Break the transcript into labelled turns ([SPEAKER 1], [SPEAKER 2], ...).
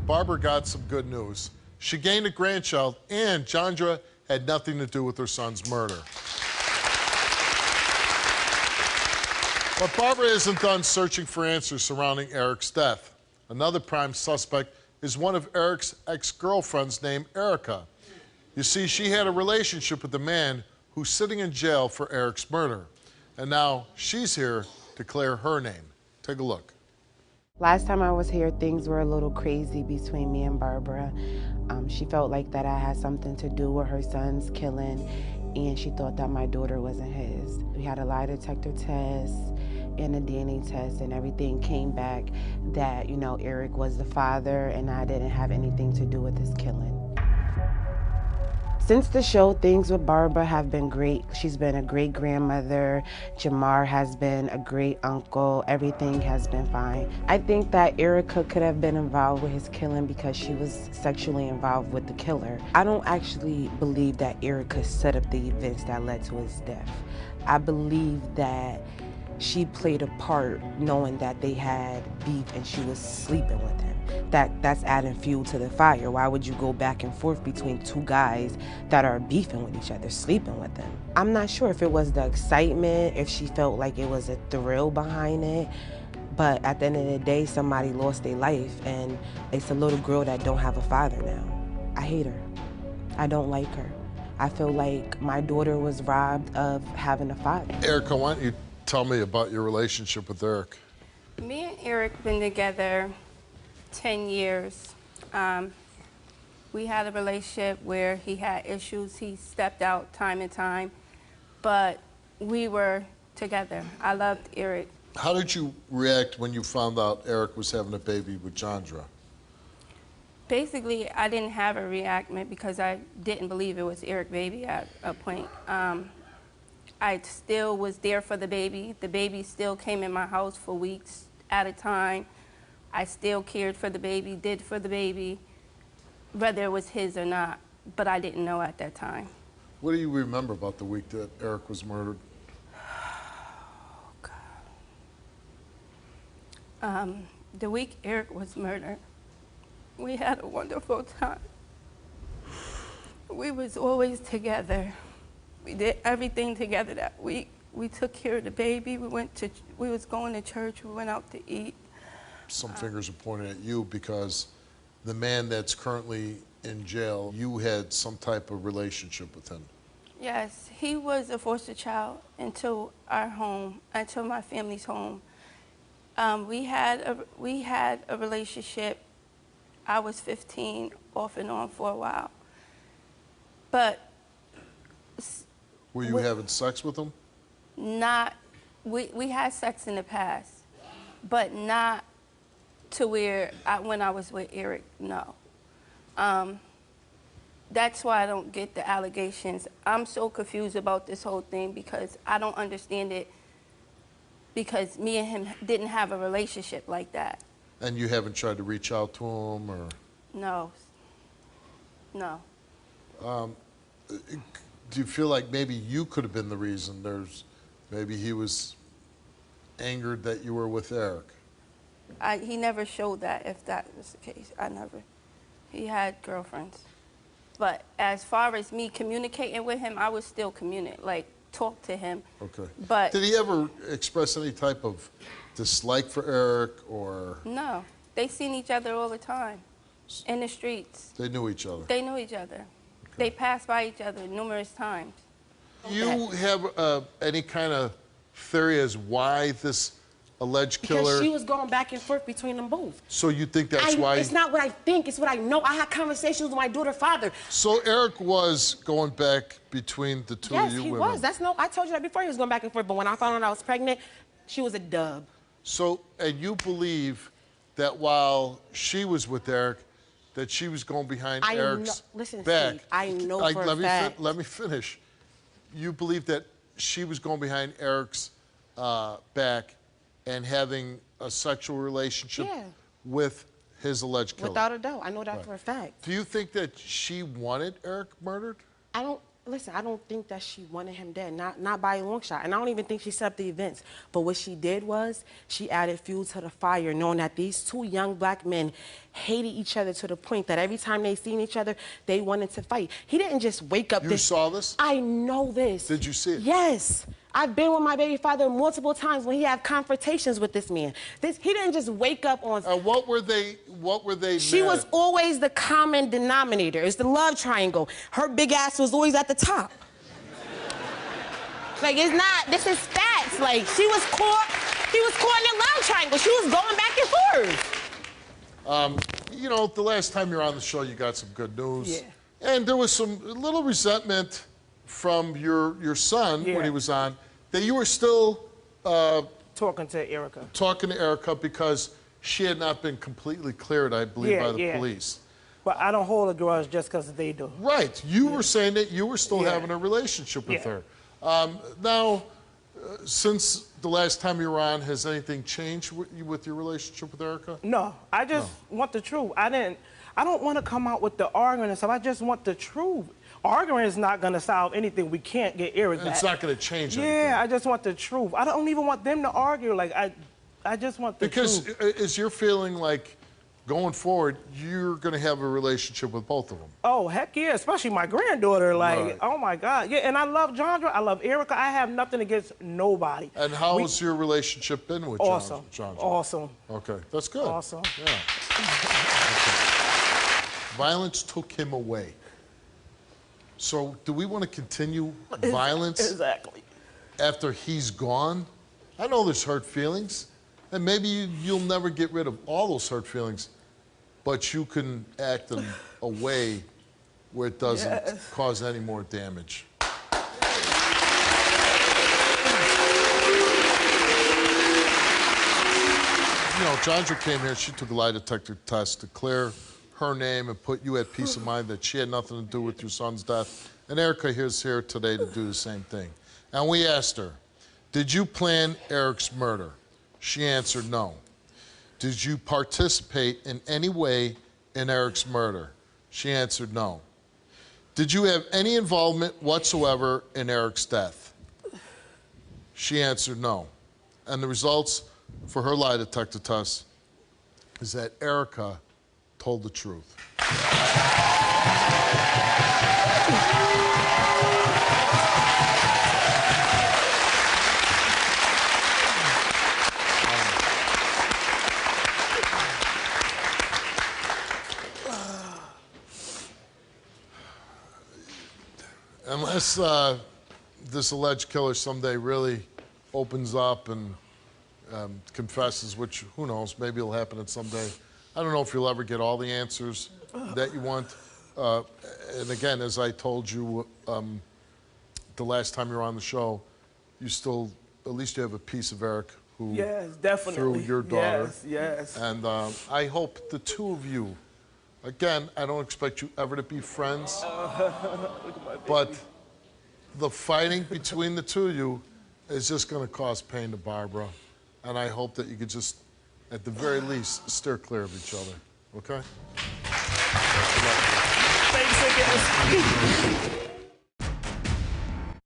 [SPEAKER 1] Barbara got some good news. She gained a grandchild, and Jandra had nothing to do with her son's murder. But Barbara isn't done searching for answers surrounding Eric's death. Another prime suspect is one of Eric's ex-girlfriends named Erica. You see, she had a relationship with the man who's sitting in jail for Eric's murder. And now she's here to clear her name. Take a look.
[SPEAKER 2] Last time I was here, things were a little crazy between me and Barbara. She felt like that I had something to do with her son's killing, and she thought that my daughter wasn't his. We had a lie detector test and a DNA test, and everything came back that, you know, Eric was the father and I didn't have anything to do with his killing. Since the show, things with Barbara have been great. She's been a great grandmother. Jamar has been a great uncle. Everything has been fine. I think that Erica could have been involved with his killing because she was sexually involved with the killer. I don't actually believe that Erica set up the events that led to his death. I believe that she played a part knowing that they had beef and she was sleeping with him. That's adding fuel to the fire. Why would you go back and forth between two guys that are beefing with each other, sleeping with them? I'm not sure if it was the excitement, if she felt like it was a thrill behind it, but at the end of the day, somebody lost their life, and it's a little girl that don't have a father now. I hate her. I don't like her. I feel like my daughter was robbed of having a father.
[SPEAKER 1] Erica, why don't you tell me about your relationship with Eric?
[SPEAKER 3] Me and Eric been together 10 years. We had a relationship where he had issues. He stepped out time and time, but we were together. I loved Eric.
[SPEAKER 1] How did you react when you found out Eric was having a baby with Jandra?
[SPEAKER 3] Basically, I didn't have a reaction because I didn't believe it was Eric's baby at a point. I still was there for the baby. The baby still came in my house for weeks at a time. I still cared for the baby, did for the baby, whether it was his or not, but I didn't know at that time.
[SPEAKER 1] What do you remember about the week that Eric was murdered?
[SPEAKER 3] Oh, God. The week Eric was murdered, we had a wonderful time. We was always together. We did everything together that week. We took care of the baby. We was going to church. We went out to eat.
[SPEAKER 1] Some fingers are pointing at you because the man that's currently in jail, you had some type of relationship with him.
[SPEAKER 3] Yes, he was a foster child into our home, into my family's home. We had a relationship. I was 15, off and on for a while. But
[SPEAKER 1] were you having sex with him?
[SPEAKER 3] Not, we had sex in the past, but not to where when I was with Eric, no. That's why I don't get the allegations. I'm so confused about this whole thing because I don't understand it because me and him didn't have a relationship like that.
[SPEAKER 1] And you haven't tried to reach out to him or?
[SPEAKER 3] No, no.
[SPEAKER 1] Do you feel like maybe you could have been the reason maybe he was angered that you were with Eric?
[SPEAKER 3] He never showed that, if that was the case. He had girlfriends. But as far as me communicating with him, I would still talk to him.
[SPEAKER 1] Okay.
[SPEAKER 3] But
[SPEAKER 1] did he ever express any type of dislike for Eric or?
[SPEAKER 3] No. They seen each other all the time in the streets.
[SPEAKER 1] They knew each other?
[SPEAKER 3] They knew each other. Okay. They passed by each other numerous times.
[SPEAKER 1] You have any kind of theory as why this alleged killer?
[SPEAKER 2] Because she was going back and forth between them both.
[SPEAKER 1] So you think that's why?
[SPEAKER 2] It's not what I think, it's what I know. I had conversations with my daughter's father.
[SPEAKER 1] So Eric was going back between the two of you women?
[SPEAKER 2] Yes, he was. I told you that before, he was going back and forth, but when I found out I was pregnant, she was a dub.
[SPEAKER 1] So, and you believe that while she was with Eric, that she was going behind Eric's
[SPEAKER 2] listen,
[SPEAKER 1] back?
[SPEAKER 2] Steve, I know for a fact.
[SPEAKER 1] Let me finish. You believe that she was going behind Eric's back and having a sexual relationship with his alleged killer?
[SPEAKER 2] Without a doubt. I know that for a fact.
[SPEAKER 1] Do you think that she wanted Eric murdered?
[SPEAKER 2] I don't Listen, I don't think that she wanted him dead, not by a long shot. And I don't even think she set up the events. But what she did was she added fuel to the fire, knowing that these two young black men hated each other to the point that every time they seen each other, they wanted to fight. He didn't just wake up.
[SPEAKER 1] You saw this?
[SPEAKER 2] I know this.
[SPEAKER 1] Did you see it?
[SPEAKER 2] Yes. I've been with my baby father multiple times when he had confrontations with this man. He didn't just wake up on...
[SPEAKER 1] What were they
[SPEAKER 2] She
[SPEAKER 1] mad?
[SPEAKER 2] was always the common denominator. It's the love triangle. Her big ass was always at the top. Like, it's not... This is facts. Like, she was caught in the love triangle. She was going back and forth.
[SPEAKER 1] You know, the last time you were on the show, you got some good news.
[SPEAKER 2] Yeah.
[SPEAKER 1] And there was some little resentment from your son when he was on, that you were still...
[SPEAKER 4] talking to Erica.
[SPEAKER 1] Talking to Erica because she had not been completely cleared, I believe, by the police.
[SPEAKER 4] But I don't hold a grudge just because they do.
[SPEAKER 1] Right. You were saying that you were still having a relationship with her. Now, since the last time you were on, has anything changed with your relationship with Erica?
[SPEAKER 4] No. I just want the truth. I don't want to come out with the arguing and stuff. I just want the truth. Arguing is not going to solve anything. We can't get Eric back.
[SPEAKER 1] It's not going to change anything.
[SPEAKER 4] Yeah, I just want the truth. I don't even want them to argue. Like, I just want the truth.
[SPEAKER 1] Because is your feeling like, going forward, you're going to have a relationship with both of them?
[SPEAKER 4] Oh, heck yeah, especially my granddaughter. Like, oh, my God. Yeah, and I love Jandra. I love Erica. I have nothing against nobody.
[SPEAKER 1] And how has your relationship been with Jandra?
[SPEAKER 4] Awesome.
[SPEAKER 1] Okay, that's good.
[SPEAKER 4] Awesome.
[SPEAKER 1] Yeah. Okay. Violence took him away. So do we want to continue violence
[SPEAKER 4] Exactly.
[SPEAKER 1] after he's gone? I know there's hurt feelings, and maybe you'll never get rid of all those hurt feelings, but you can act in a way where it doesn't cause any more damage. You know, Jandra came here, she took a lie detector test to clear her name and put you at peace of mind that she had nothing to do with your son's death. And Erica is here today to do the same thing. And we asked her, did you plan Eric's murder? She answered no. Did you participate in any way in Eric's murder? She answered no. Did you have any involvement whatsoever in Eric's death? She answered no. And the results for her lie detector test is that Erica told the truth. Unless this alleged killer someday really opens up and confesses, which, who knows, maybe it'll happen at some day. I don't know if you'll ever get all the answers that you want. And again, as I told you the last time you were on the show, you still, at least you have a piece of Eric who threw your daughter.
[SPEAKER 4] Yes.
[SPEAKER 1] And I hope the two of you, again, I don't expect you ever to be friends, but the fighting between the two of you is just going to cause pain to Barbara. And I hope that you could just, at the very least, steer clear of each other, okay?
[SPEAKER 4] Thanks again.